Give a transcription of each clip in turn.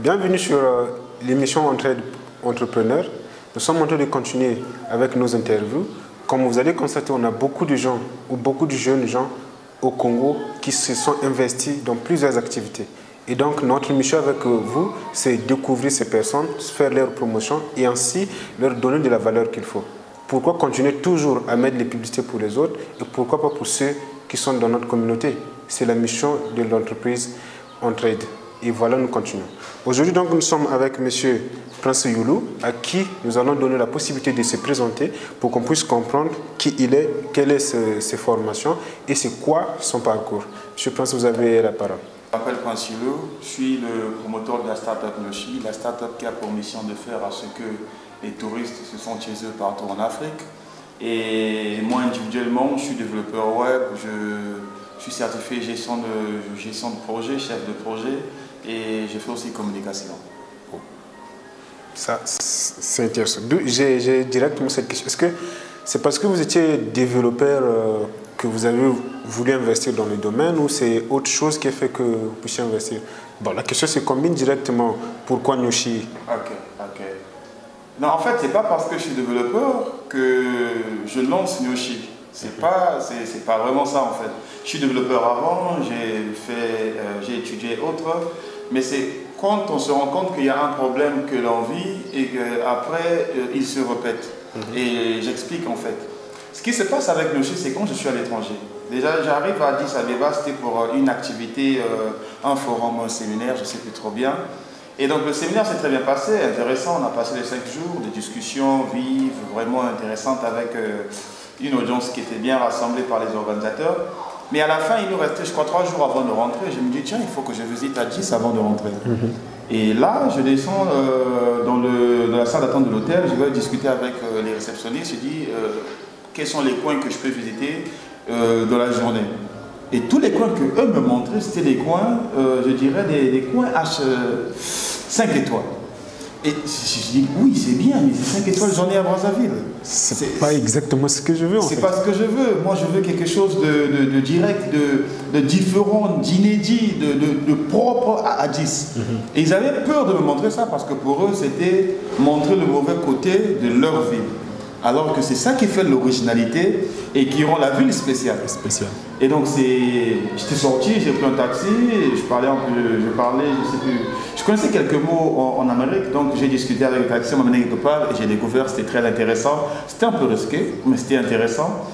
Bienvenue sur l'émission Entraide Entrepreneurs. Nous sommes en train de continuer avec nos interviews. Comme vous allez constater, on a beaucoup de gens ou beaucoup de jeunes gens au Congo qui se sont investis dans plusieurs activités. Et donc notre mission avec vous, c'est découvrir ces personnes, faire leur promotion et ainsi leur donner de la valeur qu'il faut. Pourquoi continuer toujours à mettre les publicités pour les autres et pourquoi pas pour ceux qui sont dans notre communauté? C'est la mission de l'entreprise Entraide. Et voilà, nous continuons. Aujourd'hui, donc, nous sommes avec M. Prince Youlou, à qui nous allons donner la possibilité de se présenter pour qu'on puisse comprendre qui il est, quelles sont ses formations et c'est quoi son parcours. M. Prince, vous avez la parole. Je m'appelle Prince Youlou, je suis le promoteur de la start-up Nyoshi, la start-up qui a pour mission de faire à ce que les touristes se sentent chez eux partout en Afrique. Et moi, individuellement, je suis développeur web, je suis certifié gestion de projet, chef de projet. Et je fais aussi communication. Ça, c'est intéressant. J'ai directement cette question. Est-ce que c'est parce que vous étiez développeur que vous avez voulu investir dans le domaine ou c'est autre chose qui a fait que vous puissiez investir? Bon, la question se combine directement. Pourquoi Nyoshi? Ok. Non, en fait, c'est pas parce que je suis développeur que je lance Nyoshi. C'est pas vraiment ça en fait. Je suis développeur avant, j'ai étudié autre. Mais c'est quand on se rend compte qu'il y a un problème que l'on vit et qu'après, il se répète. Et j'explique en fait. Ce qui se passe avec Nyoshi, c'est quand je suis à l'étranger. Déjà, j'arrive à Addis Abeba, c'était pour une activité, un forum, un séminaire, je ne sais plus trop bien. Et donc le séminaire s'est très bien passé, intéressant. On a passé les 5 jours, des discussions vives, vraiment intéressantes avec une audience qui était bien rassemblée par les organisateurs. Mais à la fin, il nous restait, je crois, 3 jours avant de rentrer. Je me dis, tiens, il faut que je visite Addis avant de rentrer. Et là, je descends dans la salle d'attente de l'hôtel. Je vais discuter avec les réceptionnistes. Je dis, quels sont les coins que je peux visiter dans la journée. Et tous les coins qu'eux me montraient, c'était des coins, je dirais, des coins H5 étoiles. Et je dis, oui, c'est bien, mais c'est 5 étoiles, j'en ai à Brazzaville. C'est pas exactement ce que je veux en fait. C'est pas ce que je veux. Moi, je veux quelque chose de direct, de différent, d'inédit, de propre à Addis. Et ils avaient peur de me montrer ça parce que pour eux, c'était montrer le mauvais côté de leur ville. Alors que c'est ça qui fait l'originalité et qui rend la ville spéciale. Et donc, j'étais sorti, j'ai pris un taxi, je parlais, je sais plus. Je connaissais quelques mots en Amérique, donc j'ai discuté avec le taxi, on m'a amené quelque part et j'ai découvert, c'était très intéressant. C'était un peu risqué, mais c'était intéressant.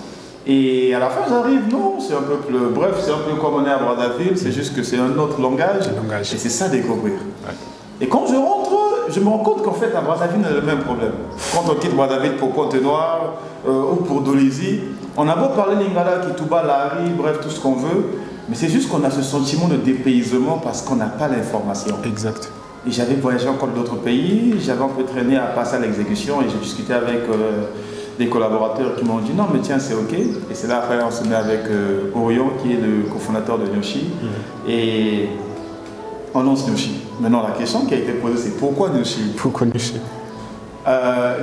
Et à la fin, j'arrive, non, c'est un peu plus. Bref, c'est un peu comme on est à Brazzaville, c'est juste que c'est un autre langage. Et c'est ça découvrir. Ouais. Et quand je rentre, je me rends compte qu'en fait, à Brazzaville, on a le même problème. Quand on quitte Brazzaville pour Pointe-Noire ou pour Dolisie, on a beau parler Lingala, Kituba, Lari, bref, tout ce qu'on veut, mais c'est juste qu'on a ce sentiment de dépaysement parce qu'on n'a pas l'information. Exact. Et j'avais voyagé encore d'autres pays, j'avais un peu traîné à passer à l'exécution et j'ai discuté avec des collaborateurs qui m'ont dit non mais tiens c'est ok. Et c'est là après on se met avec Orion qui est le cofondateur de Nyoshi et on lance Nyoshi. Maintenant la question qui a été posée c'est pourquoi Nyoshi? Pourquoi Nyoshi?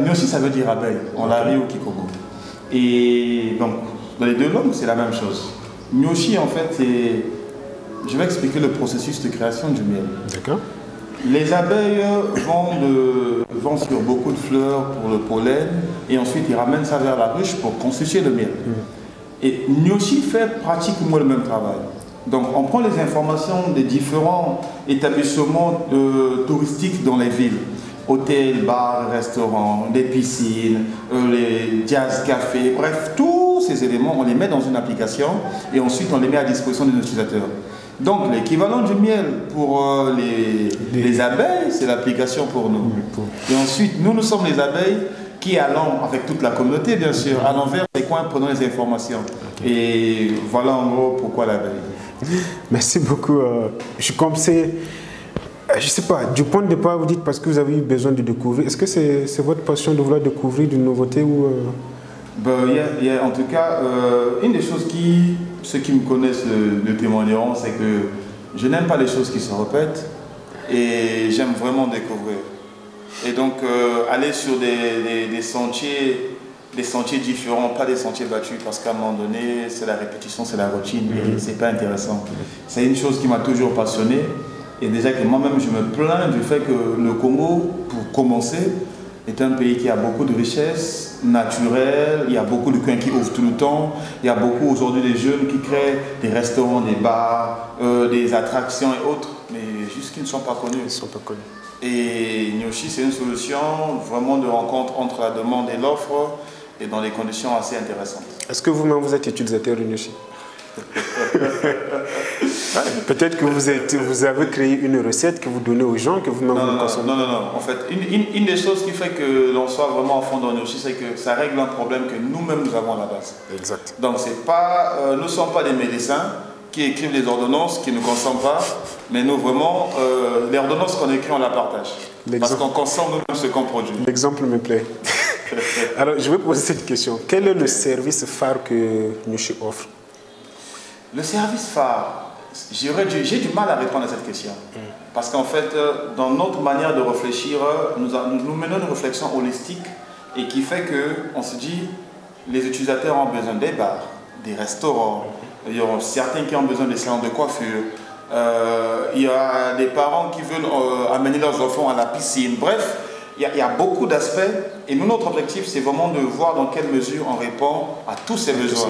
Nyoshi ça veut dire abeille en lari ou kikogo. Et donc dans les deux langues c'est la même chose. Nyoshi en fait c'est... Je vais expliquer le processus de création du miel. D'accord. Les abeilles vont sur beaucoup de fleurs pour le pollen et ensuite ils ramènent ça vers la ruche pour constituer le miel. Et Nyoshi fait pratiquement le même travail. Donc on prend les informations des différents établissements touristiques dans les villes. Hôtels, bars, restaurants, des piscines, les jazz cafés, bref, tous ces éléments, on les met dans une application et ensuite on les met à disposition de nos utilisateurs. Donc l'équivalent du miel pour les abeilles, c'est l'application pour nous. Et ensuite, nous sommes les abeilles qui allons, avec toute la communauté bien sûr, allons vers les coins, prenons les informations. Et voilà en gros pourquoi l'abeille. Merci beaucoup. Je sais pas, du point de départ, vous dites parce que vous avez eu besoin de découvrir. Est-ce que c'est votre passion de vouloir découvrir d'une nouveauté ou en tout cas, une des choses ceux qui me connaissent le témoigneront, c'est que je n'aime pas les choses qui se répètent et j'aime vraiment découvrir. Et donc, aller sur des sentiers différents, pas des sentiers battus, parce qu'à un moment donné, c'est la répétition, c'est la routine et c'est pas intéressant. C'est une chose qui m'a toujours passionné. Et déjà que moi-même, je me plains du fait que le Congo, pour commencer, est un pays qui a beaucoup de richesses naturelles, il y a beaucoup de coins qui ouvrent tout le temps, il y a beaucoup aujourd'hui de jeunes qui créent des restaurants, des bars, des attractions et autres, mais juste qu'ils ne sont pas connus. Ils ne sont pas connus. Et Nyoshi, c'est une solution vraiment de rencontre entre la demande et l'offre et dans des conditions assez intéressantes. Est-ce que vous-même vous êtes utilisateur de Nyoshi? Peut-être que vous avez créé une recette que vous donnez aux gens, que vous-même vous consommez. Non. En fait, une des choses qui fait que l'on soit vraiment à fond dans Nyoshi, c'est que ça règle un problème que nous-mêmes nous avons à la base. Exact. Donc, c'est pas, nous ne sommes pas des médecins qui écrivent des ordonnances, qui ne consomment pas, mais nous vraiment, les ordonnances qu'on écrit, on la partage. Parce qu'on consomme nous-mêmes ce qu'on produit. L'exemple me plaît. Alors, je vais poser cette question. Quel est le service phare que Nyoshi offre? Le service phare, j'ai du mal à répondre à cette question. Parce qu'en fait, dans notre manière de réfléchir, nous menons une réflexion holistique et qui fait qu'on se dit, les utilisateurs ont besoin des bars, des restaurants, il y a certains qui ont besoin des salons de coiffure, il y a des parents qui veulent amener leurs enfants à la piscine, bref, il y a beaucoup d'aspects et nous, notre objectif, c'est vraiment de voir dans quelle mesure on répond à tous ces besoins.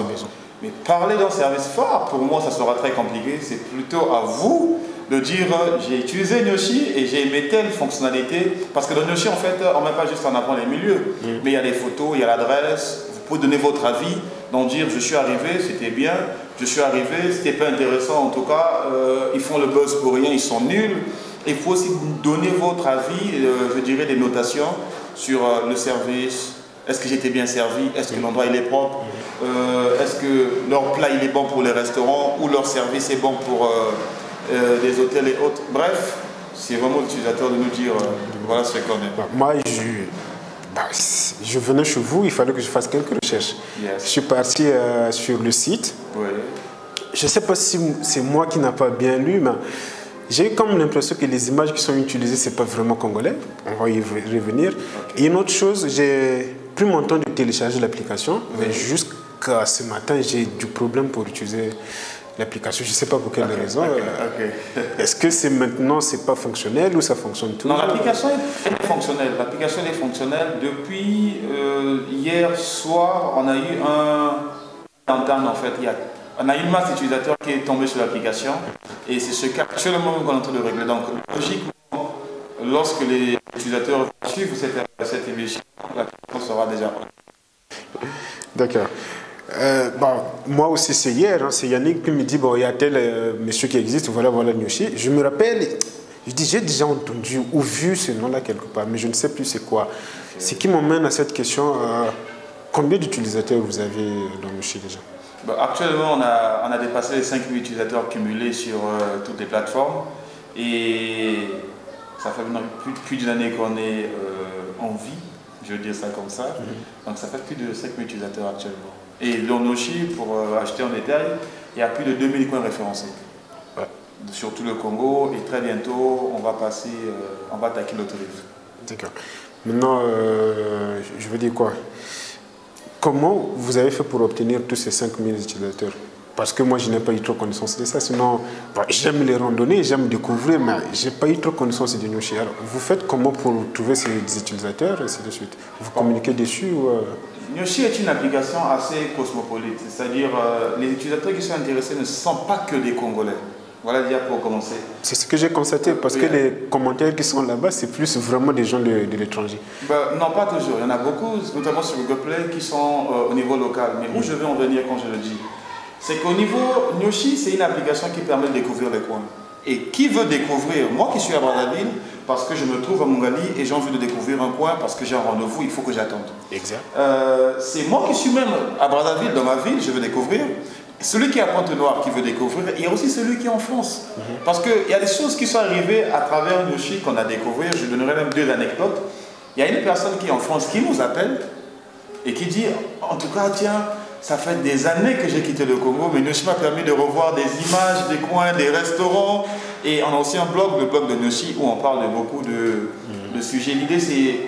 Mais parler d'un service phare, pour moi, ça sera très compliqué. C'est plutôt à vous de dire j'ai utilisé Nyoshi et j'ai aimé telle fonctionnalité. Parce que dans Nyoshi, en fait, on ne met pas juste en avant les milieux. Mais il y a des photos, il y a l'adresse. Vous pouvez donner votre avis, donc dire je suis arrivé, c'était bien. Je suis arrivé, c'était pas intéressant. En tout cas, ils font le buzz pour rien, ils sont nuls. Il faut aussi donner votre avis, je dirais des notations sur le service. Est-ce que j'étais bien servi? Est-ce que l'endroit il est propre? Est-ce que leur plat il est bon pour les restaurants ou leur service est bon pour les hôtels et autres? Bref, c'est vraiment l'utilisateur de nous dire voilà ce qu'on est. Moi, je venais chez vous, il fallait que je fasse quelques recherches. Yes. Je suis parti sur le site. Oui. Je ne sais pas si c'est moi qui n'ai pas bien lu, mais j'ai eu comme l'impression que les images qui sont utilisées, ce n'est pas vraiment congolais. On va y revenir. Okay. Et une autre chose, j'ai pris mon temps de télécharger l'application, mais jusqu'à ce matin, j'ai du problème pour utiliser l'application. Je ne sais pas pour quelle raison. Est-ce que c'est maintenant, c'est pas fonctionnel ou ça fonctionne tout? Non, l'application est fonctionnelle. L'application est fonctionnelle. Depuis hier soir, on a eu un entente en fait. On a eu une masse d'utilisateurs qui est tombée sur l'application et c'est ce qu'actuellement qu'on est en train de régler. Donc, logiquement, lorsque les utilisateurs suivent cette émission, l'application sera déjà. D'accord. Moi aussi, c'est hier. C'est Yannick qui me dit bon, il y a tel monsieur qui existe, voilà Nyoshi. Je me rappelle, je dis j'ai déjà entendu ou vu ce nom-là quelque part, mais je ne sais plus c'est quoi. Ce qui m'emmène à cette question combien d'utilisateurs vous avez dans Nyoshi déjà? Actuellement, on a dépassé les 5000 utilisateurs cumulés sur toutes les plateformes et ça fait maintenant plus d'une année qu'on est en vie, je veux dire ça comme ça. Donc ça fait plus de 5000 utilisateurs actuellement. Et dans Nyoshi, pour acheter en détail, il y a plus de 2000 coins référencés sur tout le Congo et très bientôt, on va attaquer l'autre rive. D'accord. Maintenant, je veux dire quoi? Comment vous avez fait pour obtenir tous ces 5000 utilisateurs? Parce que moi, je n'ai pas eu trop connaissance de ça. Sinon, j'aime les randonnées, j'aime découvrir, mais je n'ai pas eu trop connaissance de Nyoshi. Alors, vous faites comment pour trouver ces utilisateurs et ainsi de suite? Vous communiquez dessus ou Nyoshi est une application assez cosmopolite. C'est-à-dire, les utilisateurs qui sont intéressés ne sont pas que des Congolais. Voilà déjà pour commencer. C'est ce que j'ai constaté, parce que les commentaires qui sont là-bas, c'est plus vraiment des gens de l'étranger. Non, pas toujours. Il y en a beaucoup, notamment sur Google Play, qui sont au niveau local. Mais où je veux en venir quand je le dis, c'est qu'au niveau Nyoshi, c'est une application qui permet de découvrir les coins. Et qui veut découvrir? Moi qui suis à Brazzaville, parce que je me trouve à Mongali et j'ai envie de découvrir un coin, parce que j'ai un rendez-vous, il faut que j'attende. Exact. C'est moi qui suis même à Brazzaville, dans ma ville, je veux découvrir. Celui qui est à Pointe-Noire qui veut découvrir, il y a aussi celui qui est en France. Parce qu'il y a des choses qui sont arrivées à travers Nyoshi qu'on a découvert. Je donnerai même 2 anecdotes. Il y a une personne qui est en France qui nous appelle et qui dit, en tout cas, tiens, ça fait des années que j'ai quitté le Congo, mais Nyoshi m'a permis de revoir des images, des coins, des restaurants. Et on a aussi un blog, le blog de Nyoshi, où on parle de beaucoup de sujets. L'idée, c'est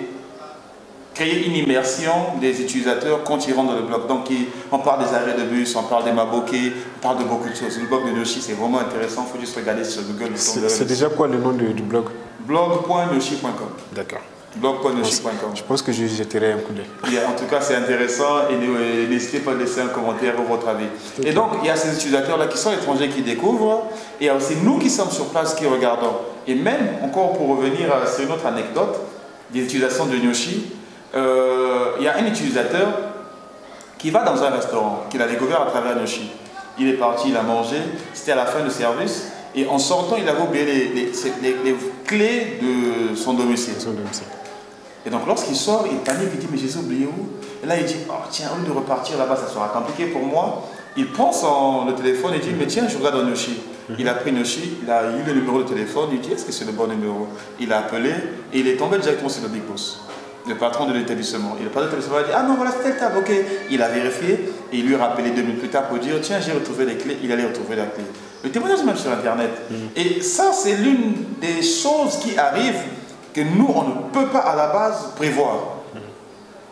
créer une immersion des utilisateurs quand ils rentrent dans le blog. Donc on parle des arrêts de bus, on parle des maboké, on parle de beaucoup de choses. Le blog de Nyoshi, c'est vraiment intéressant, il faut juste regarder sur Google. C'est déjà quoi le nom du blog? Blog.nyoshi.com. D'accord. Blog.nyoshi.com. Je pense que je jetterai un coup d'œil. En tout cas, c'est intéressant et n'hésitez pas à laisser un commentaire ou votre avis. Et donc, il y a ces utilisateurs-là qui sont étrangers qui découvrent, et il y a aussi nous qui sommes sur place qui regardons. Et même, encore pour revenir sur une autre anecdote des utilisations de Nyoshi, il y a un utilisateur qui va dans un restaurant, qu'il a découvert à travers Nyoshi. Il est parti, il a mangé, c'était à la fin du service, et en sortant, il avait oublié les clés de son domicile. Et donc lorsqu'il sort, il panique, il dit mais j'ai oublié où? Et là il dit oh tiens, au lieu de repartir là-bas, ça sera compliqué pour moi. Il prend le téléphone et dit mais tiens, je regarde dans Nyoshi. Il a pris Nyoshi, il a eu le numéro de téléphone, il dit est-ce que c'est le bon numéro? Il a appelé et il est tombé directement sur le Big Boss, le patron de l'établissement. Il a pas de téléphone, il a dit ah non voilà c'était le table, ok. Il a vérifié et il lui a rappelé 2 minutes plus tard pour dire tiens j'ai retrouvé les clés, il allait retrouver la clé. Le témoignage est même sur internet. Et ça c'est l'une des choses qui arrivent que nous, on ne peut pas à la base prévoir.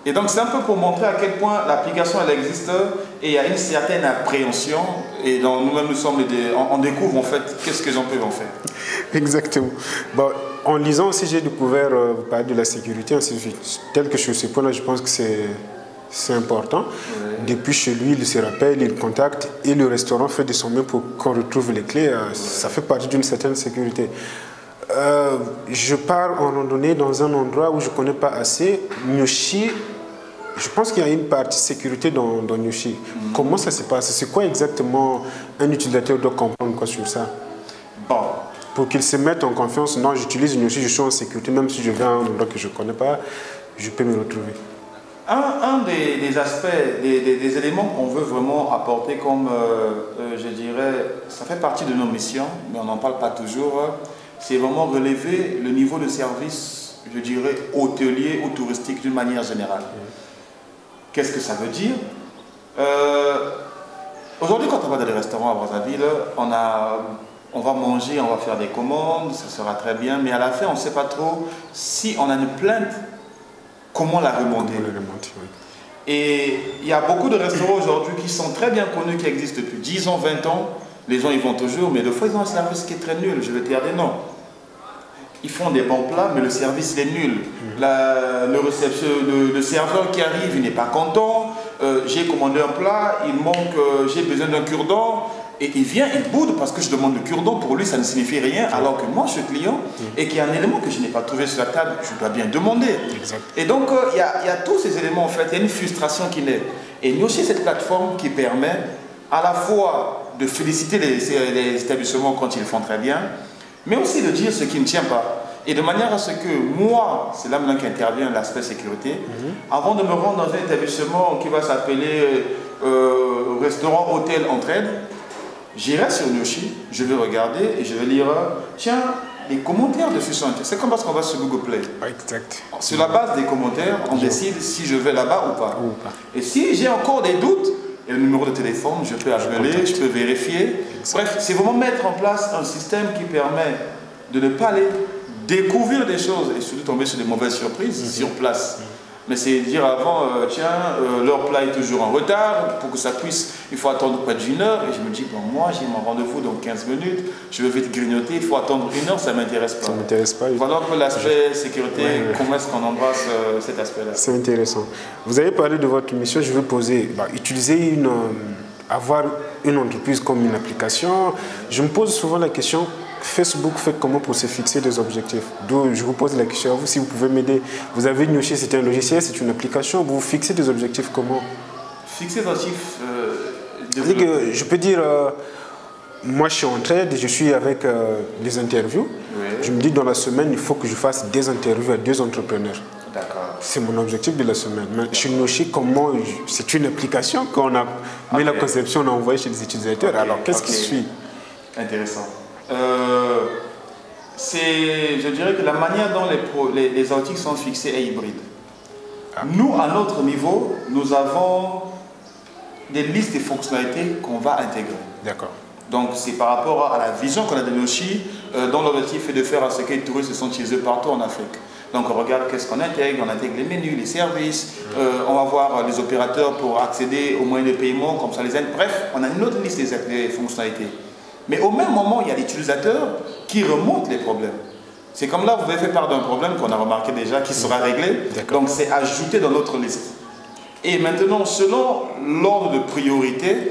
Et donc, c'est un peu pour montrer à quel point l'application, elle existe et il y a une certaine appréhension. Et nous-mêmes, on découvre en fait qu'est-ce que les gens peuvent en faire. Exactement. Bon, en lisant aussi, j'ai découvert, vous parlez de la sécurité, ainsi de suite. Tel que sur ce point-là, je pense que c'est important. Oui. Depuis chez lui, il se rappelle, il contacte et le restaurant fait de son mieux pour qu'on retrouve les clés. Ça fait partie d'une certaine sécurité. Je pars en randonnée dans un endroit où je ne connais pas assez. Nyoshi, je pense qu'il y a une partie sécurité dans Nyoshi. Comment ça se passe? C'est quoi exactement un utilisateur doit comprendre quoi sur ça? Bon. Pour qu'il se mette en confiance, non, j'utilise Nyoshi, je suis en sécurité, même si je vais à un endroit que je ne connais pas, je peux me retrouver. Un des aspects, des éléments qu'on veut vraiment apporter comme, je dirais, ça fait partie de nos missions, mais on n'en parle pas toujours, c'est vraiment relever le niveau de service, je dirais, hôtelier ou touristique d'une manière générale. Qu'est-ce que ça veut dire? Aujourd'hui, quand on va dans les restaurants à Brazzaville, on va manger, on va faire des commandes, ça sera très bien, mais à la fin, on ne sait pas trop si on a une plainte, comment la remonter. Et il y a beaucoup de restaurants aujourd'hui qui sont très bien connus, qui existent depuis 10 ans, 20 ans. Les gens, ils vont toujours, mais des fois, ils ont un service qui est très nul. Je vais te dire des noms. Ils font des bons plats, mais le service est nul. Le serveur qui arrive, il n'est pas content. J'ai commandé un plat, il manque, j'ai besoin d'un cure-dent. Et il vient, il boude parce que je demande le cure-dent. Pour lui, ça ne signifie rien. Alors que moi, je suis client et qu'il y a un élément que je n'ai pas trouvé sur la table, je dois bien demander. Exact. Et donc, il y a tous ces éléments, en fait. Il y a une frustration qui naît. Et il y a aussi cette plateforme qui permet à la fois de féliciter les établissements quand ils le font très bien, mais aussi de dire ce qui ne tient pas. Et de manière à ce que moi, c'est là maintenant qu'intervient l'aspect sécurité, avant de me rendre dans un établissement qui va s'appeler restaurant, hôtel, entraide, j'irai sur Nyoshi, je vais regarder et je vais lire, tiens, les commentaires dessus sont intéressants. C'est comme parce qu'on va sur Google Play. Exact. Sur la base des commentaires, on décide si je vais là-bas ou pas. Et si j'ai encore des doutes, et le numéro de téléphone, je peux appeler, je peux vérifier. Bref, c'est vraiment mettre en place un système qui permet de ne pas aller découvrir des choses et surtout tomber sur des mauvaises surprises sur place. Mais c'est dire avant, tiens, leur plat est toujours en retard, pour que ça puisse, il faut attendre près d'une heure. Et je me dis, bon, moi j'ai mon rendez-vous dans 15 minutes, je veux vite grignoter, il faut attendre 1 heure, ça ne m'intéresse pas. Ça ne m'intéresse pas. Voilà un peu l'aspect sécurité, comment est-ce qu'on embrasse cet aspect-là. C'est intéressant. Vous avez parlé de votre mission, je veux poser, utiliser avoir une entreprise comme une application. Je me pose souvent la question, Facebook fait comment pour se fixer des objectifs? Donc je vous pose la question à vous, si vous pouvez m'aider. Vous avez Nyoshi, c'est un logiciel, c'est une application, vous fixez des objectifs comment? Fixer des objectifs je peux dire, moi je suis en trade, je suis avec des interviews. Oui. Je me dis dans la semaine, il faut que je fasse des interviews à 2 entrepreneurs. D'accord. C'est mon objectif de la semaine. Mais chez Nyoshi, comment c'est une application qu'on a mis la conception, on a envoyé chez les utilisateurs. Alors qu'est-ce qui suit? Intéressant. Je dirais que la manière dont les articles sont fixés est hybride. Nous, à notre niveau, nous avons des listes de fonctionnalités qu'on va intégrer. D'accord. Donc, c'est par rapport à la vision qu'on a de Nyoshi, dont l'objectif est de faire à ce que les touristes se sentent chez eux partout en Afrique. Donc on regarde qu'est-ce qu'on intègre, on intègre les menus, les services, on va voir les opérateurs pour accéder aux moyens de paiement, comme ça les aide. Bref, on a une autre liste des fonctionnalités. Mais au même moment, il y a l'utilisateur qui remonte les problèmes. C'est comme là, vous avez fait part d'un problème qu'on a remarqué déjà, qui sera réglé. Donc c'est ajouté dans notre liste. Et maintenant, selon l'ordre de priorité,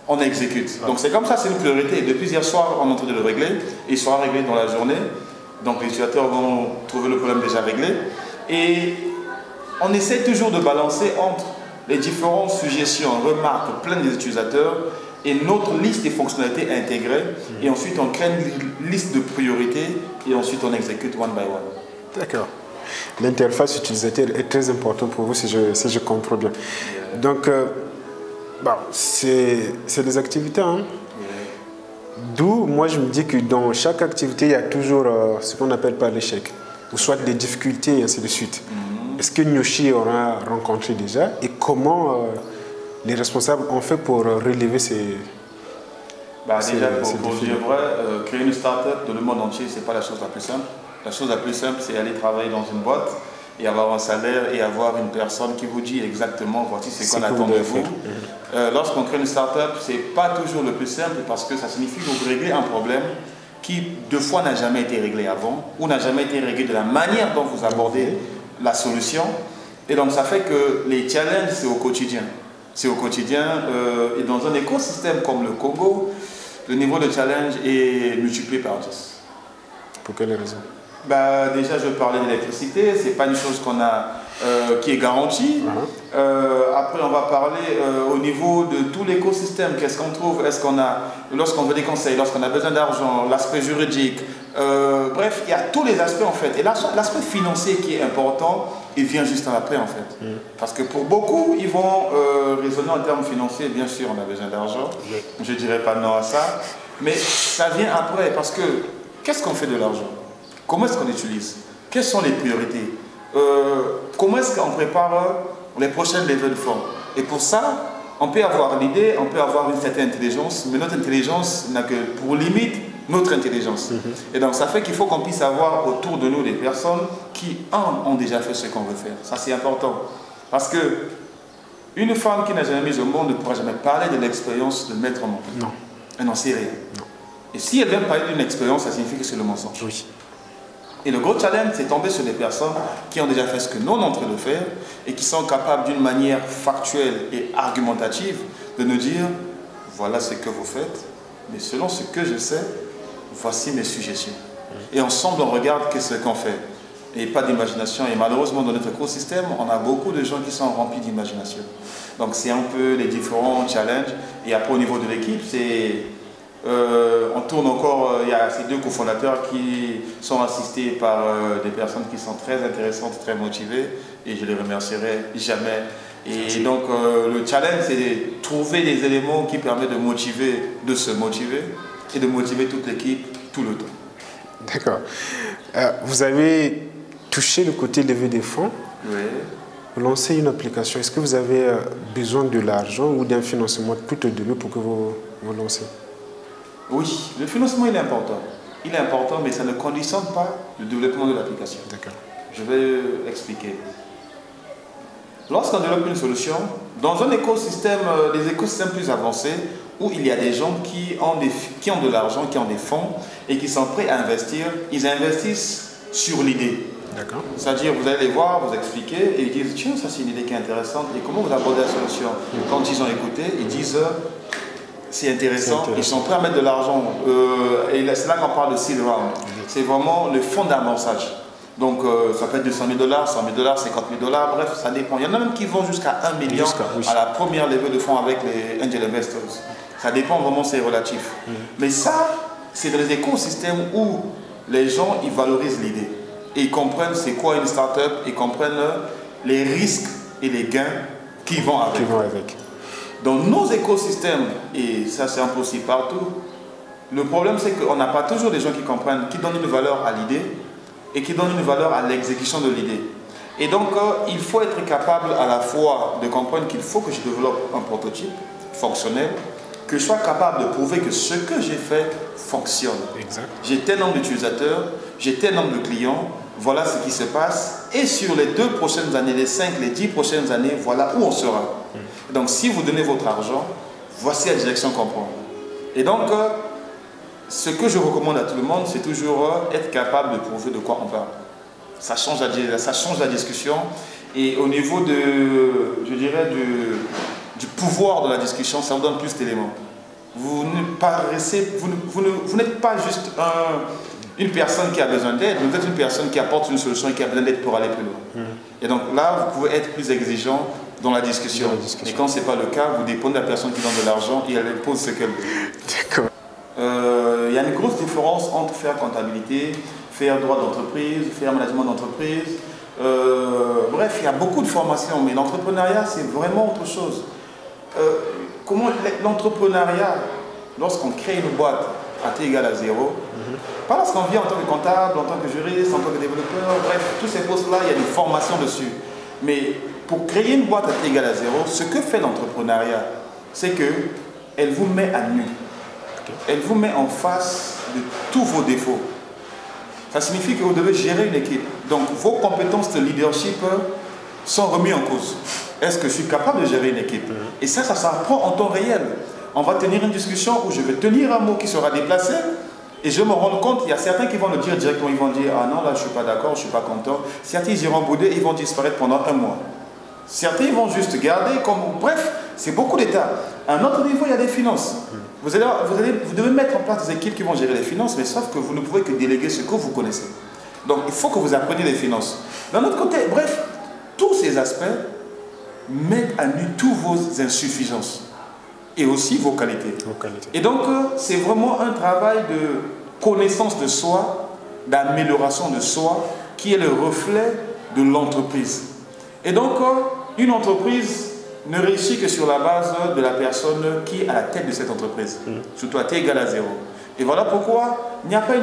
on exécute. Donc c'est comme ça, c'est une priorité. Et depuis hier soir, on est en train de le régler. Il sera réglé dans la journée. Donc les utilisateurs vont trouver le problème déjà réglé. Et on essaie toujours de balancer entre les différentes suggestions, remarques, plein des utilisateurs et notre liste des fonctionnalités intégrées. Et ensuite, on crée une liste de priorités et ensuite, on exécute one by one. D'accord. L'interface utilisateur est très importante pour vous, si je comprends bien. Donc, c'est des activités, hein? D'où, moi, je me dis que dans chaque activité, il y a toujours ce qu'on appelle par l'échec, ou soit des difficultés, et ainsi de suite. Est-ce que Nyoshi aura rencontré déjà et comment les responsables ont fait pour relever ces... Déjà, pour dire vrai, créer une start-up dans le monde entier, ce n'est pas la chose la plus simple. La chose la plus simple, c'est aller travailler dans une boîte et avoir un salaire et avoir une personne qui vous dit exactement voici ce qu'on attend de vous. Lorsqu'on crée une start-up, ce n'est pas toujours le plus simple parce que ça signifie que vous réglez un problème qui, deux fois, n'a jamais été réglé avant ou n'a jamais été réglé de la manière dont vous abordez la solution. Et donc, ça fait que les challenges, c'est au quotidien. C'est au quotidien. Et dans un écosystème comme le Congo, le niveau de challenge est multiplié par 10. Pour quelles raisons? Déjà, je parlais d'électricité, ce n'est pas une chose qu'on a, qui est garantie. Après, on va parler au niveau de tout l'écosystème. Qu'est-ce qu'on trouve? Est-ce qu'on a, lorsqu'on veut des conseils, lorsqu'on a besoin d'argent, l'aspect juridique, bref, il y a tous les aspects en fait. Et l'aspect financier qui est important, il vient juste après en fait. Parce que pour beaucoup, ils vont raisonner en termes financiers. Bien sûr, on a besoin d'argent. Je ne dirais pas non à ça. Mais ça vient après parce que qu'est-ce qu'on fait de l'argent? Comment est-ce qu'on l'utilise? Quelles sont les priorités? Comment est-ce qu'on prépare les prochaines levées de fonds? Et pour ça, on peut avoir l'idée, on peut avoir une certaine intelligence, mais notre intelligence n'a que pour limite notre intelligence. Et donc ça fait qu'il faut qu'on puisse avoir autour de nous des personnes qui ont déjà fait ce qu'on veut faire. Ça c'est important. Parce que une femme qui n'a jamais mis au monde ne pourra jamais parler de l'expérience de mettre au monde. Non. Elle n'en sait rien. Non. Et si elle vient parler d'une expérience, ça signifie que c'est le mensonge. Oui. Et le gros challenge, c'est tomber sur des personnes qui ont déjà fait ce que nous, on est en train de faire et qui sont capables d'une manière factuelle et argumentative de nous dire voilà ce que vous faites, mais selon ce que je sais, voici mes suggestions. Et ensemble, on regarde qu'est-ce qu'on fait. Et pas d'imagination. Et malheureusement, dans notre écosystème, on a beaucoup de gens qui sont remplis d'imagination. Donc, c'est un peu les différents challenges. Et après, au niveau de l'équipe, c'est... on tourne encore, il y a ces deux cofondateurs qui sont assistés par des personnes qui sont très intéressantes, très motivées et je les remercierai jamais. Et donc le challenge, c'est de trouver des éléments qui permettent de se motiver et de motiver toute l'équipe tout le temps. D'accord. Vous avez touché le côté levée des fonds. Oui. Vous lancez une application. Est-ce que vous avez besoin de l'argent ou d'un financement tout au début pour que vous lancez? Oui, le financement il est important. Il est important, mais ça ne conditionne pas le développement de l'application. D'accord. Je vais expliquer. Lorsqu'on développe une solution, dans un écosystème, des écosystèmes plus avancés, où il y a des gens qui ont de l'argent, qui ont des fonds et qui sont prêts à investir, ils investissent sur l'idée. D'accord. C'est-à-dire, vous allez les voir, vous expliquer, et ils disent, tiens, ça c'est une idée qui est intéressante, et comment vous abordez la solution? Quand ils ont écouté, ils disent, c'est intéressant, ils sont prêts à mettre de l'argent, et c'est là qu'on parle de seed round. C'est vraiment le fonds d'amorçage. Donc, ça peut être 200 000 $, 100 000 $, 50 000 $, bref, ça dépend. Il y en a même qui vont jusqu'à 1 million à la première levée de fonds avec les angel investors. Ça dépend vraiment, c'est relatif. Mais ça, c'est dans les écosystèmes où les gens, ils valorisent l'idée. Et ils comprennent c'est quoi une start-up, ils comprennent les risques et les gains qui vont avec. Dans nos écosystèmes, et ça c'est impossible partout, le problème c'est qu'on n'a pas toujours des gens qui comprennent, qui donnent une valeur à l'idée et qui donnent une valeur à l'exécution de l'idée. Et donc il faut être capable à la fois de comprendre qu'il faut que je développe un prototype fonctionnel, que je sois capable de prouver que ce que j'ai fait fonctionne. Exact. J'ai tel nombre d'utilisateurs, j'ai tel nombre de clients, voilà ce qui se passe. Et sur les 2 prochaines années, les 5, les 10 prochaines années, voilà où on sera. Donc si vous donnez votre argent, voici la direction qu'on prend. Et donc, ce que je recommande à tout le monde, c'est toujours être capable de prouver de quoi on parle. Ça change la discussion. Et au niveau de, je dirais, du pouvoir de la discussion, ça vous donne plus d'éléments. Vous n'êtes pas juste une personne qui a besoin d'aide, vous êtes une personne qui apporte une solution et qui a besoin d'aide pour aller plus loin. Et donc là, vous pouvez être plus exigeant dans la discussion. Et quand ce n'est pas le cas, vous dépendez de la personne qui donne de l'argent et elle impose ce qu'elle veut. D'accord. Il y a une grosse différence entre faire comptabilité, faire droit d'entreprise, faire management d'entreprise. Bref, il y a beaucoup de formations, mais l'entrepreneuriat, c'est vraiment autre chose. Comment l'entrepreneuriat, lorsqu'on crée une boîte à T égale à 0, pas lorsqu'on vient en tant que comptable, en tant que juriste, en tant que développeur, bref, tous ces postes-là, il y a des formations dessus. Mais pour créer une boîte à T égale à 0, ce que fait l'entrepreneuriat, c'est qu'elle vous met à nu. Elle vous met en face de tous vos défauts. Ça signifie que vous devez gérer une équipe. Donc vos compétences de leadership sont remises en cause. Est-ce que je suis capable de gérer une équipe? Et ça s'apprend en temps réel. On va tenir une discussion où je vais tenir un mot qui sera déplacé et je me rends compte, il y a certains qui vont le dire directement, ils vont dire « Ah non, là je ne suis pas d'accord, je ne suis pas content ». Certains ils iront bouder, ils vont disparaître pendant un mois. Certains ils vont juste garder comme... Bref, c'est beaucoup d'étapes. À un autre niveau, il y a des finances. Vous devez mettre en place des équipes qui vont gérer les finances, mais sauf que vous ne pouvez que déléguer ce que vous connaissez. Donc il faut que vous appreniez les finances. D'un autre côté, bref, tous ces aspects mettent à nu toutes vos insuffisances et aussi vos qualités. Et donc, c'est vraiment un travail de connaissance de soi, d'amélioration de soi, qui est le reflet de l'entreprise. Et donc, une entreprise ne réussit que sur la base de la personne qui est à la tête de cette entreprise. Surtout à T égale à 0. Et voilà pourquoi il n'y a pas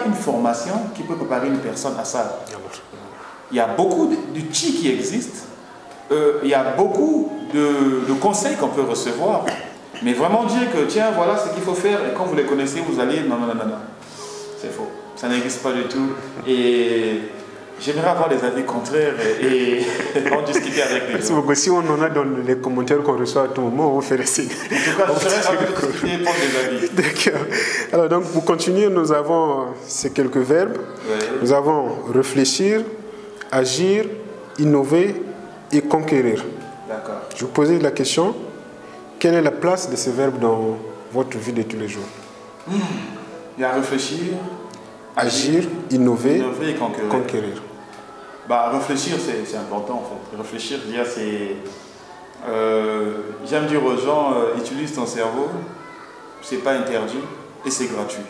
une formation qui peut préparer une personne à ça. Il y a beaucoup d'outils qui existent. Il y a beaucoup de conseils qu'on peut recevoir. Mais vraiment dire que, tiens, voilà ce qu'il faut faire, et quand vous les connaissez, vous allez... Non, non, non, non, non. C'est faux. Ça n'existe pas du tout. Et j'aimerais avoir des avis contraires et en discuter avec les gens. Si on en a dans les commentaires qu'on reçoit à tout moment, on fait les signes. En tout cas, je serais ravi de discuter et prendre des avis. D'accord. Alors, donc, pour continuer, nous avons ces quelques verbes. Oui. Nous avons réfléchir, agir, innover et conquérir. D'accord. Je vous posais la question, quelle est la place de ces verbes dans votre vie de tous les jours? Il y a réfléchir, agir, innover et conquérir. Bah, réfléchir, c'est important en fait. Réfléchir, c'est... J'aime dire aux gens, utilise ton cerveau, c'est pas interdit et c'est gratuit.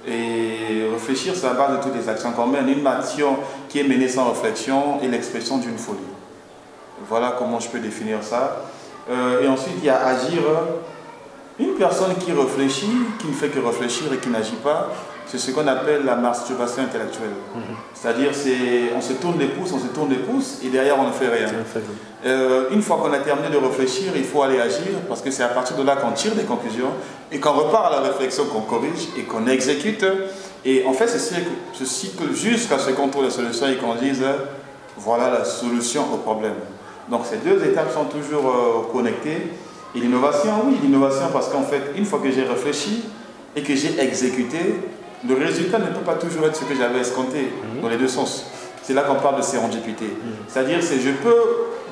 Et réfléchir, c'est la base de toutes les actions qu'on mène. Une action qui est menée sans réflexion est l'expression d'une folie. Voilà comment je peux définir ça. Et ensuite, il y a agir. Une personne qui réfléchit, qui ne fait que réfléchir et qui n'agit pas, c'est ce qu'on appelle la masturbation intellectuelle. C'est-à-dire, on se tourne les pouces, et derrière, on ne fait rien. Une fois qu'on a terminé de réfléchir, il faut aller agir, parce que c'est à partir de là qu'on tire des conclusions, et qu'on repart à la réflexion, qu'on corrige, et qu'on exécute. Et en fait, c'est ce cycle jusqu'à ce qu'on trouve la solution et qu'on dise, voilà la solution au problème. Donc ces deux étapes sont toujours connectées. Et l'innovation, oui, l'innovation parce qu'en fait, une fois que j'ai réfléchi et que j'ai exécuté, le résultat ne peut pas toujours être ce que j'avais escompté, dans les deux sens. C'est là qu'on parle de sérendipité. C'est-à-dire que je peux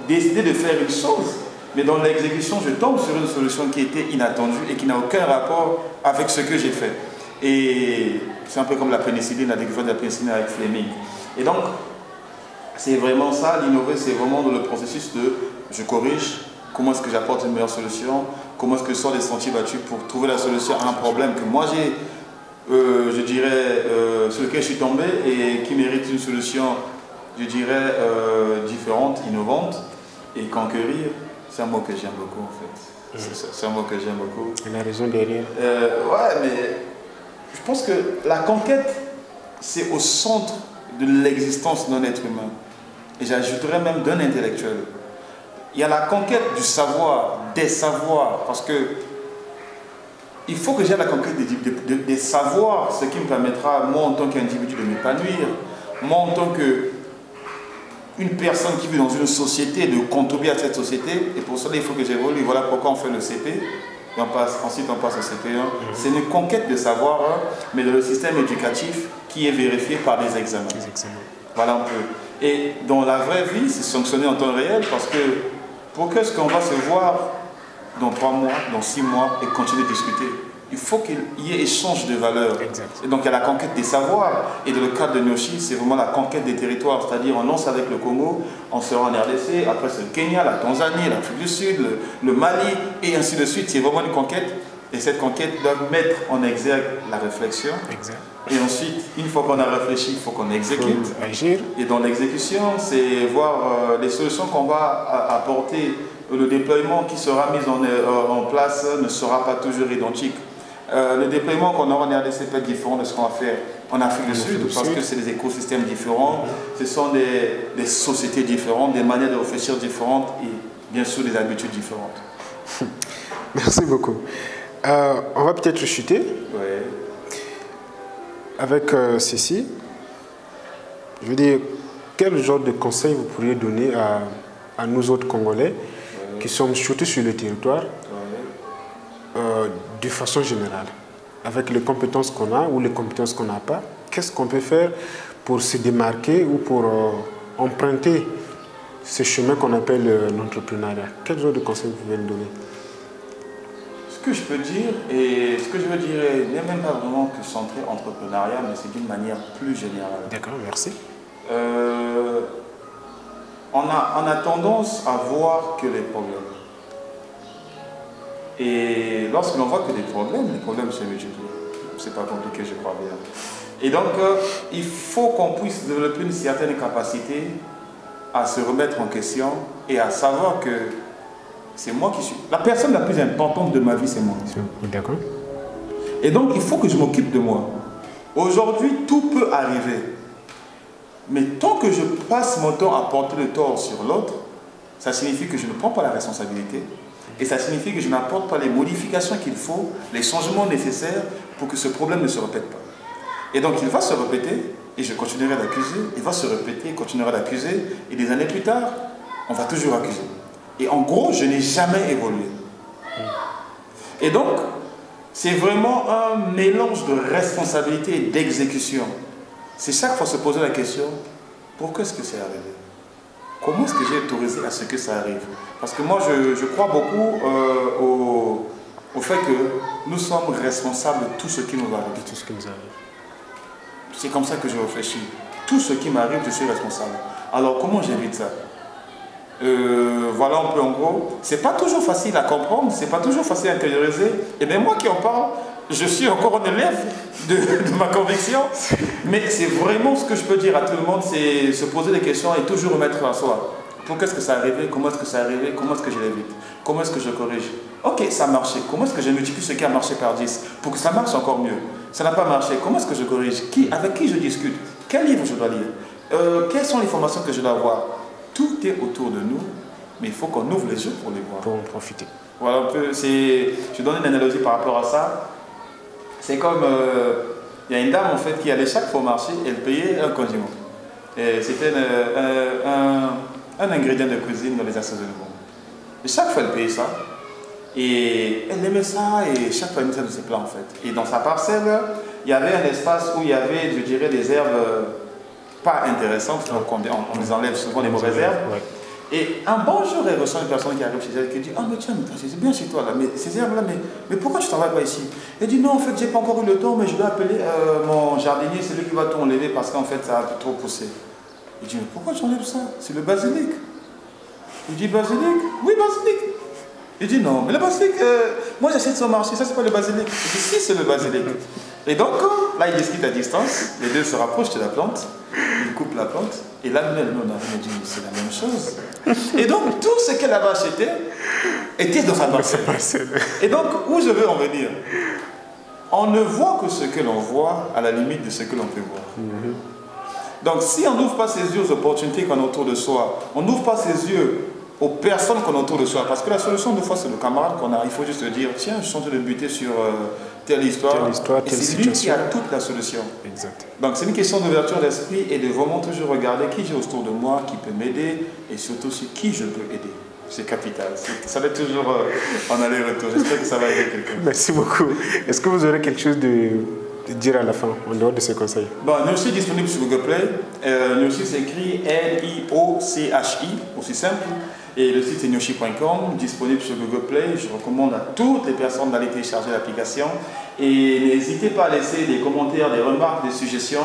décider de faire une chose, mais dans l'exécution, je tombe sur une solution qui était inattendue et qui n'a aucun rapport avec ce que j'ai fait. Et c'est un peu comme la pénicilline, la découverte de la pénicilline avec Fleming. Et donc, c'est vraiment ça, l'innover, c'est vraiment dans le processus de je corrige, comment est-ce que j'apporte une meilleure solution, comment est-ce que je sors des sentiers battus pour trouver la solution à un problème que moi j'ai, je dirais, sur lequel je suis tombé et qui mérite une solution, je dirais, différente, innovante. Et conquérir, c'est un mot que j'aime beaucoup en fait. C'est un mot que j'aime beaucoup. La raison derrière. Ouais, mais je pense que la conquête, c'est au centre de l'existence d'un être humain. Et j'ajouterais même d'un intellectuel. Il y a la conquête du savoir, des savoirs, parce que il faut que j'aie la conquête des savoirs, ce qui me permettra, moi en tant qu'individu, de m'épanouir, moi en tant que une personne qui vit dans une société, de contribuer à cette société, et pour cela il faut que j'évolue. Voilà pourquoi on fait le CP, et ensuite on passe au CP1. C'est une conquête de savoir, mais dans le système éducatif qui est vérifié par des examens. Voilà un peu. Et dans la vraie vie, c'est sanctionné en temps réel, parce que pour qu'est-ce qu'on va se voir dans 3 mois, dans 6 mois, et continuer de discuter, il faut qu'il y ait échange de valeurs. Exact. Et donc il y a la conquête des savoirs. Et dans le cadre de Nyoshi, c'est vraiment la conquête des territoires. C'est-à-dire on lance avec le Congo, on sera en RDC, après c'est le Kenya, la Tanzanie, l'Afrique du Sud, le Mali, et ainsi de suite. C'est vraiment une conquête. Et cette conquête doit mettre en exergue la réflexion. Exact. Et ensuite, une fois qu'on a réfléchi, il faut qu'on exécute. Agir. Et dans l'exécution, c'est voir les solutions qu'on va apporter. Le déploiement qui sera mis en place ne sera pas toujours identique. Le déploiement qu'on aura en RDC peut être différent de ce qu'on va faire en Afrique du Sud, parce que c'est des écosystèmes différents, ce sont des sociétés différentes, des manières de réfléchir différentes et bien sûr des habitudes différentes. Merci beaucoup. On va peut-être chuter avec ceci. Je veux dire, quel genre de conseils vous pourriez donner à nous autres Congolais qui sommes surtout sur le territoire de façon générale, avec les compétences qu'on a ou les compétences qu'on n'a pas, qu'est-ce qu'on peut faire pour se démarquer ou pour emprunter ce chemin qu'on appelle l'entrepreneuriat? Quel genre de conseils vous pouvez nous donner? Ce que je peux dire, et ce que je veux dire n'est même pas vraiment que centré entrepreneuriat, mais c'est d'une manière plus générale. D'accord, merci. On a tendance à voir que les problèmes. Et lorsque l'on voit que les problèmes se multiplient. C'est pas compliqué, je crois bien. Et donc, il faut qu'on puisse développer une certaine capacité à se remettre en question et à savoir que c'est moi qui suis... La personne la plus importante de ma vie, c'est moi. D'accord. Et donc, il faut que je m'occupe de moi. Aujourd'hui, tout peut arriver. Mais tant que je passe mon temps à porter le tort sur l'autre, ça signifie que je ne prends pas la responsabilité. Et ça signifie que je n'apporte pas les modifications qu'il faut, les changements nécessaires pour que ce problème ne se répète pas. Et donc, il va se répéter, et je continuerai d'accuser, il va se répéter, il continuera d'accuser, et des années plus tard, on va toujours accuser. Et en gros, je n'ai jamais évolué. Et donc, c'est vraiment un mélange de responsabilité et d'exécution. C'est chaque fois se poser la question, pourquoi est-ce que c'est arrivé? Comment est-ce que j'ai autorisé à ce que ça arrive? Parce que moi, je crois beaucoup au fait que nous sommes responsables de tout ce qui nous arrive. Tout ce qui nous arrive. C'est comme ça que je réfléchis. Tout ce qui m'arrive, je suis responsable. Alors, comment j'évite ça? Voilà un peu en gros. C'est pas toujours facile à comprendre, c'est pas toujours facile à intérioriser. Et bien moi qui en parle, je suis encore un élève de ma conviction. Mais c'est vraiment ce que je peux dire à tout le monde, c'est se poser des questions et toujours remettre à soi. Pourquoi est-ce que ça arrivé? Comment est-ce que ça arrivé? Comment est-ce que je l'évite? Comment est-ce que je corrige? Ok, ça a marché. Comment est-ce que je multiplie ce qui a marché par 10 pour que ça marche encore mieux? Ça n'a pas marché. Comment est-ce que je corrige? Avec qui je discute? Quel livre je dois lire? Quelles sont les formations que je dois avoir? Tout est autour de nous, mais il faut qu'on ouvre les yeux pour les voir. Pour en profiter. Voilà un peu. Je donne une analogie par rapport à ça. C'est comme, il y a une dame en fait qui allait chaque fois au marché, elle payait un condiment. C'était un ingrédient de cuisine dans les assaisonnements. Et chaque fois elle payait ça. Et elle aimait ça et chaque fois elle mettait de ses plats en fait. Et dans sa parcelle, il y avait un espace où il y avait, je dirais, des herbes pas intéressantes, donc on les enlève souvent les mauvaises herbes. Ouais. Et un bon jour, elle reçoit une personne qui arrive chez elle qui dit « Ah mais tiens, c'est bien chez toi là, mais ces herbes-là, mais pourquoi tu ne travailles pas ici ?» Elle dit « Non, en fait, j'ai pas encore eu le temps, mais je dois appeler mon jardinier, c'est lui qui va tout enlever parce qu'en fait, ça a trop poussé. » Il dit « Mais pourquoi tu enlèves ça? C'est le basilic. » Il dit « Basilic? Oui, basilic. » Il dit « Non, mais le basilic, moi j'achète sur le marché, ça c'est pas le basilic. » Il dit « Si, c'est le basilic. » Et donc, là, ils discutent à distance, les deux se rapprochent de la plante, ils coupent la plante, et là, elle me dit, c'est la même chose. Et donc, tout ce qu'elle avait acheté était dans sa parcelle. Et donc, où je veux en venir? On ne voit que ce que l'on voit à la limite de ce que l'on peut voir. Donc, si on n'ouvre pas ses yeux aux opportunités qu'on a autour de soi, on n'ouvre pas ses yeux aux personnes qu'on a autour de soi. Parce que la solution, des fois, c'est le camarade qu'on a. Il faut juste se dire, tiens, je suis en train de buter sur telle histoire, et c'est lui qui a toute la solution. Exact. Donc c'est une question d'ouverture d'esprit et de vraiment toujours regarder qui j'ai autour de moi, qui peut m'aider et surtout sur qui je peux aider. C'est capital. Ça va être toujours en aller-retour. J'espère que ça va aider quelqu'un. Merci beaucoup. Est-ce que vous aurez quelque chose de dire à la fin, en dehors de ces conseils? Bon, Niochi est disponible sur Google Play. Niochi s'écrit N-I-O-C-H-I, aussi simple. Et le site c'est niochi.com, disponible sur Google Play. Je recommande à toutes les personnes d'aller télécharger l'application. Et n'hésitez pas à laisser des commentaires, des remarques, des suggestions.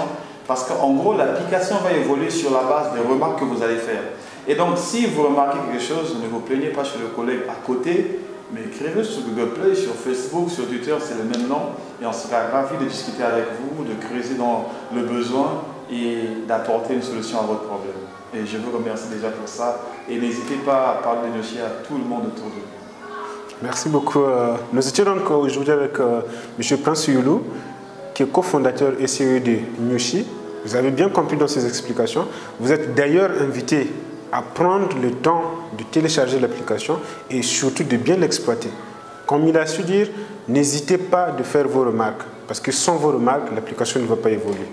Parce qu'en gros, l'application va évoluer sur la base des remarques que vous allez faire. Et donc, si vous remarquez quelque chose, ne vous plaignez pas chez le collègue à côté, mais écrivez sur Google Play, sur Facebook, sur Twitter, c'est le même nom. Et on sera ravis de discuter avec vous, de creuser dans le besoin et d'apporter une solution à votre problème. Et je vous remercie déjà pour ça. Et n'hésitez pas à parler de Niochi à tout le monde autour de vous. Merci beaucoup. Nous étions donc aujourd'hui avec M. Prince Youlou, qui est cofondateur et CEO de Niochi. Vous avez bien compris dans ses explications. Vous êtes d'ailleurs invité à prendre le temps de télécharger l'application et surtout de bien l'exploiter. Comme il a su dire, n'hésitez pas à faire vos remarques, parce que sans vos remarques, l'application ne va pas évoluer.